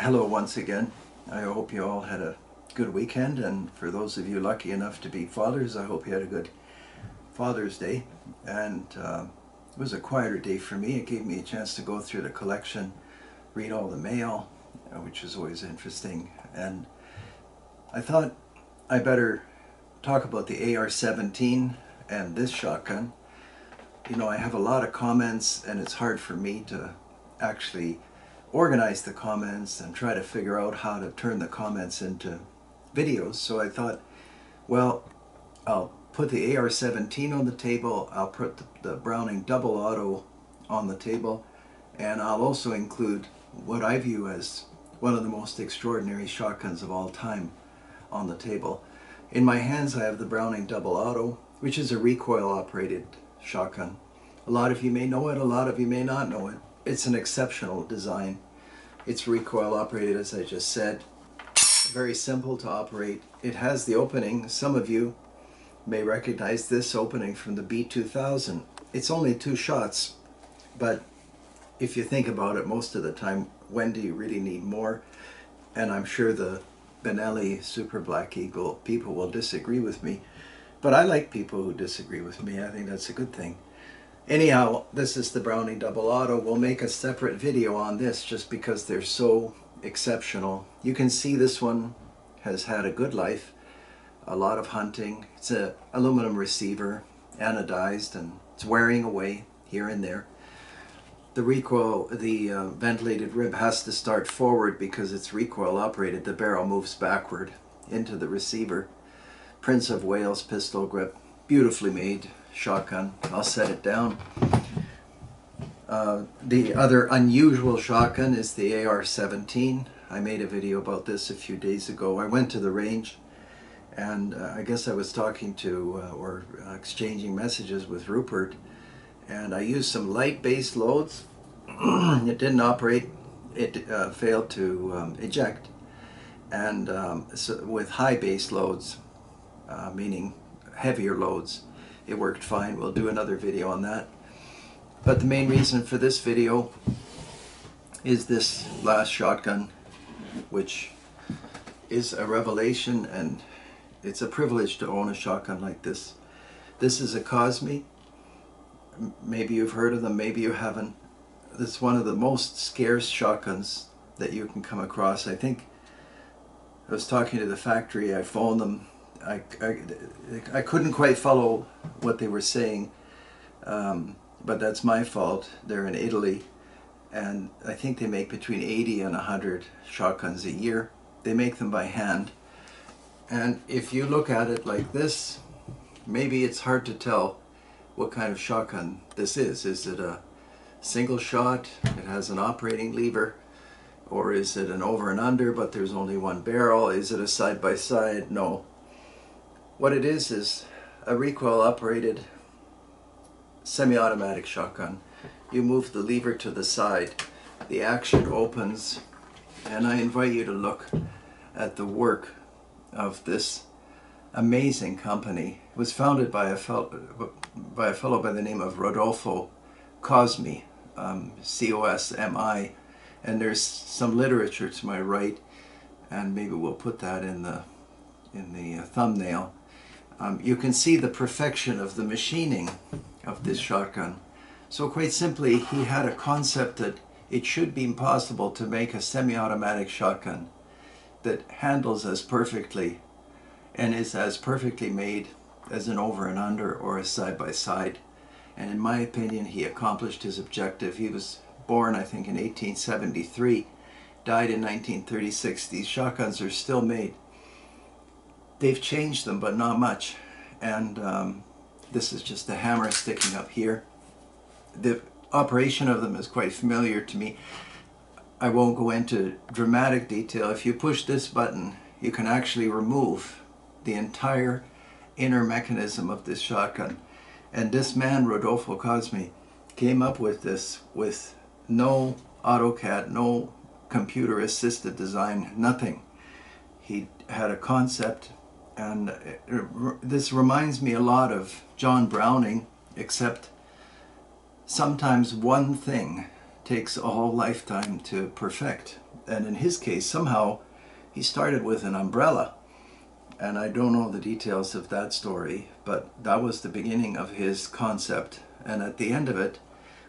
Hello once again. I hope you all had a good weekend, and for those of you lucky enough to be fathers, I hope you had a good Father's Day. And it was a quieter day for me. It gave me a chance to go through the collection, read all the mail, which is always interesting. And I thought I better talk about the AR-17 and this shotgun. You know, I have a lot of comments, and it's hard for me to actually organize the comments and try to figure out how to turn the comments into videos. So I thought, well, I'll put the AR-17 on the table, I'll put the Browning double auto on the table, and I'll also include what I view as one of the most extraordinary shotguns of all time on the table. In my hands I have the Browning double auto, which is a recoil operated shotgun. A lot of you may know it, a lot of you may not know it. It's an exceptional design. It's recoil operated, as I just said. Very simple to operate. It has the opening. Some of you may recognize this opening from the B2000. It's only 2 shots, but if you think about it, most of the time, when do you really need more? And I'm sure the Benelli Super Black Eagle people will disagree with me, but I like people who disagree with me. I think that's a good thing. Anyhow, this is the Browning double auto. We'll make a separate video on this just because they're so exceptional. You can see this one has had a good life, a lot of hunting. It's an aluminum receiver, anodized, and it's wearing away here and there. The recoil, the ventilated rib has to start forward because it's recoil operated. The barrel moves backward into the receiver. Prince of Wales pistol grip, beautifully made shotgun. I'll set it down. The other unusual shotgun is the AR-17. I made a video about this a few days ago. I went to the range, and I guess I was talking to or exchanging messages with Rupert, and I used some light base loads. It didn't operate. It failed to eject. And so with high base loads, meaning heavier loads, it worked fine. We'll do another video on that. But the main reason for this video is this last shotgun, which is a revelation, and it's a privilege to own a shotgun like this. This is a Cosmi. Maybe you've heard of them, maybe you haven't. It's one of the most scarce shotguns that you can come across. I think I was talking to the factory, I phoned them. I couldn't quite follow what they were saying, but that's my fault. They're in Italy, and I think they make between 80 and 100 shotguns a year. They make them by hand, and if you look at it like this, maybe it's hard to tell what kind of shotgun this is. Is it a single shot? It has an operating lever. Or is it an over and under, but there's only one barrel? Is it a side-by-side? No. What it is a recoil operated semi-automatic shotgun. You move the lever to the side, the action opens, and I invite you to look at the work of this amazing company. It was founded by a fellow by the name of Rodolfo Cosmi, C-O-S-M-I, and there's some literature to my right, and maybe we'll put that in the thumbnail. You can see the perfection of the machining of this shotgun. So quite simply, he had a concept that it should be impossible to make a semi-automatic shotgun that handles as perfectly and is as perfectly made as an over and under or a side-by-side. And in my opinion, he accomplished his objective. He was born, I think, in 1873, died in 1936. These shotguns are still made. They've changed them, but not much. And this is just a hammer sticking up here. The operation of them is quite familiar to me. I won't go into dramatic detail. If you push this button, you can actually remove the entire inner mechanism of this shotgun. And this man, Rodolfo Cosmi, came up with this with no AutoCAD, no computer assisted design, nothing. He had a concept, and this reminds me a lot of John Browning, except sometimes one thing takes a whole lifetime to perfect. And in his case, somehow he started with an umbrella. And I don't know the details of that story, but that was the beginning of his concept. And at the end of it,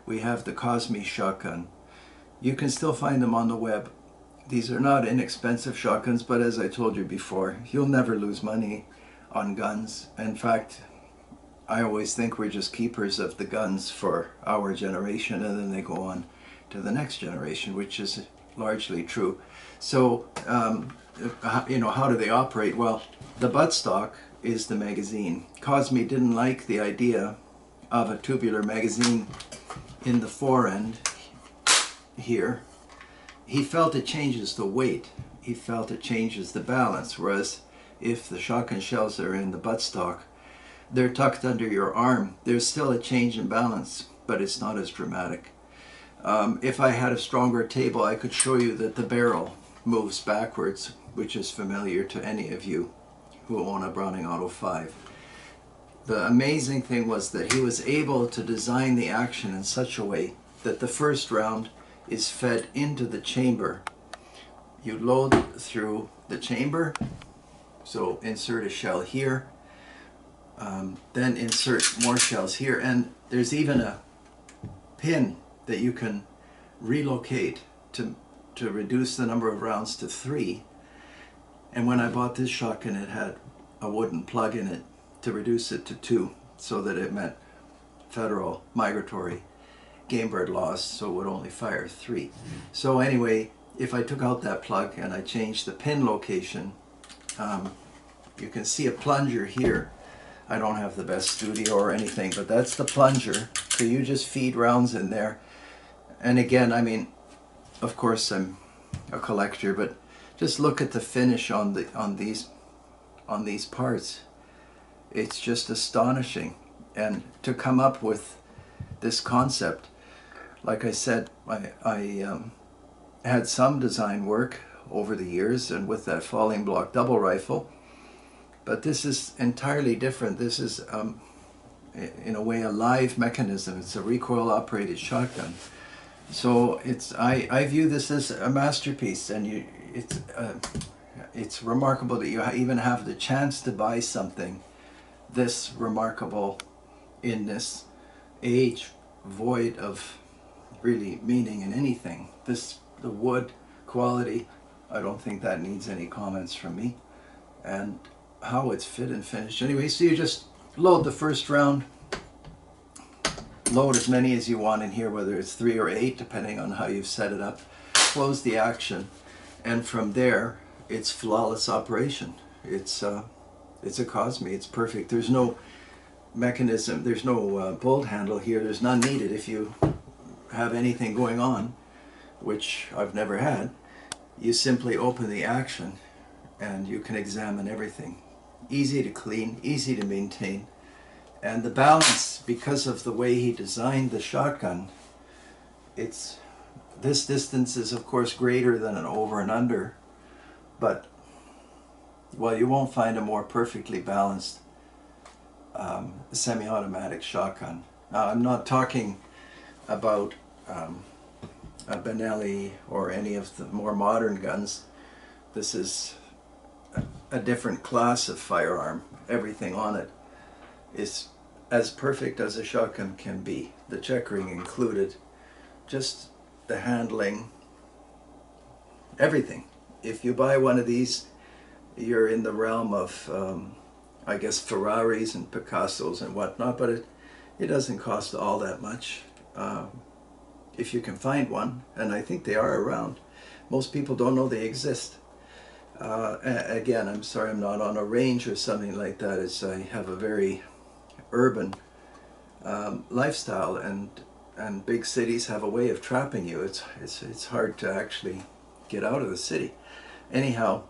we have the Cosmi shotgun. You can still find them on the web. These are not inexpensive shotguns, but as I told you before, you'll never lose money on guns. In fact, I always think we're just keepers of the guns for our generation, and then they go on to the next generation, which is largely true. So, you know, how do they operate? Well, the buttstock is the magazine. Cosmi didn't like the idea of a tubular magazine in the forend here. He felt it changes the weight. He felt it changes the balance, whereas if the shotgun shells are in the buttstock, they're tucked under your arm. There's still a change in balance, but it's not as dramatic. If I had a stronger table, I could show you that the barrel moves backwards, which is familiar to any of you who own a Browning Auto-5. The amazing thing was that he was able to design the action in such a way that the first round is fed into the chamber. You load through the chamber, so insert a shell here, then insert more shells here, and there's even a pin that you can relocate to reduce the number of rounds to 3. And when I bought this shotgun, it had a wooden plug in it to reduce it to 2, so that it met federal migratory game bird laws, so it would only fire 3. So anyway, if I took out that plug and I changed the pin location, you can see a plunger here. I don't have the best studio or anything, but that's the plunger. So you just feed rounds in there. And again, I mean, of course I'm a collector, but just look at the finish on these parts. It's just astonishing. And to come up with this concept, like I said, I had some design work over the years and with that falling block double rifle, but this is entirely different. This is in a way a live mechanism. It's a recoil operated shotgun. So I view this as a masterpiece, and it's remarkable that you even have the chance to buy something this remarkable in this age void of really meaning in anything. The wood quality, I don't think that needs any comments from me, and how it's fit and finished. Anyway, so you just load the first round, load as many as you want in here, whether it's 3 or 8 depending on how you've set it up, close the action, and from there it's flawless operation. It's a Cosmi. It's perfect. There's no mechanism, there's no bolt handle here. There's none needed. If you have anything going on, which I've never had, you simply open the action and you can examine everything. Easy to clean, easy to maintain, and the balance, because of the way he designed the shotgun, this distance is of course greater than an over and under, but well, you won't find a more perfectly balanced semi-automatic shotgun. Now, I'm not talking about a Benelli or any of the more modern guns. This is a different class of firearm. Everything on it is as perfect as a shotgun can be, the checkering included, just the handling, everything. If you buy one of these, you're in the realm of I guess Ferraris and Picassos and whatnot, but it doesn't cost all that much if you can find one, and I think they are around. Most people don't know they exist. Again, I'm sorry I'm not on a range or something like that, as I have a very urban lifestyle, and big cities have a way of trapping you. It's hard to actually get out of the city. Anyhow,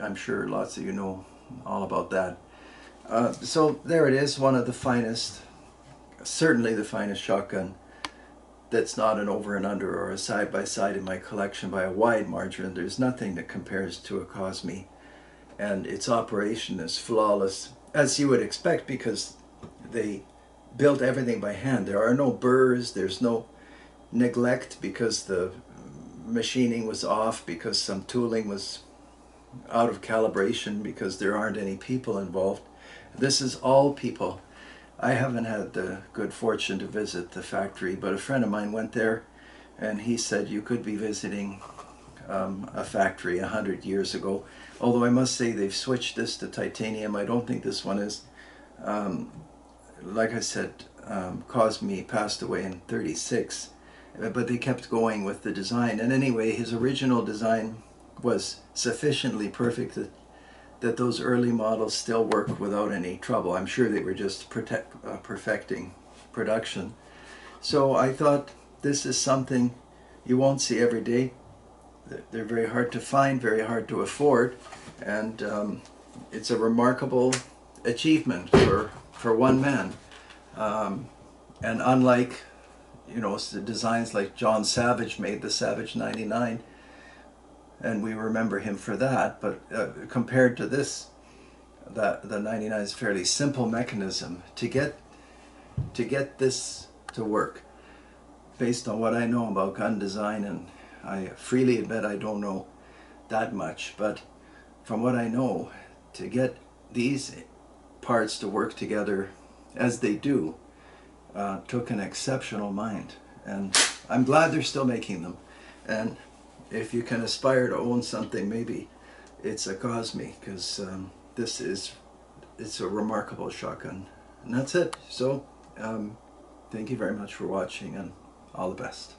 I'm sure lots of you know all about that. So there it is, one of the finest, certainly the finest shotgun that's not an over and under or a side by side in my collection by a wide margin. There's nothing that compares to a Cosmi, and its operation is flawless, as you would expect, because they built everything by hand. There are no burrs, there's no neglect because the machining was off, because some tooling was out of calibration, because there aren't any people involved. This is all people. I haven't had the good fortune to visit the factory, but a friend of mine went there and he said you could be visiting a factory 100 years ago. Although I must say they've switched this to titanium. I don't think this one is. Like I said, Cosmi passed away in '36, but they kept going with the design. And anyway, his original design was sufficiently perfect that those early models still work without any trouble. I'm sure they were just perfecting production. So I thought this is something you won't see every day. They're very hard to find, very hard to afford, and it's a remarkable achievement for one man. And unlike, you know, designs like John Savage made, the Savage 99, and we remember him for that, but compared to this, the 99 is a fairly simple mechanism to get this to work. Based on what I know about gun design, and I freely admit I don't know that much, but from what I know, to get these parts to work together as they do took an exceptional mind, and I'm glad they're still making them. And if you can aspire to own something, maybe it's a Cosmi, because it's a remarkable shotgun. And that's it. So thank you very much for watching, and all the best.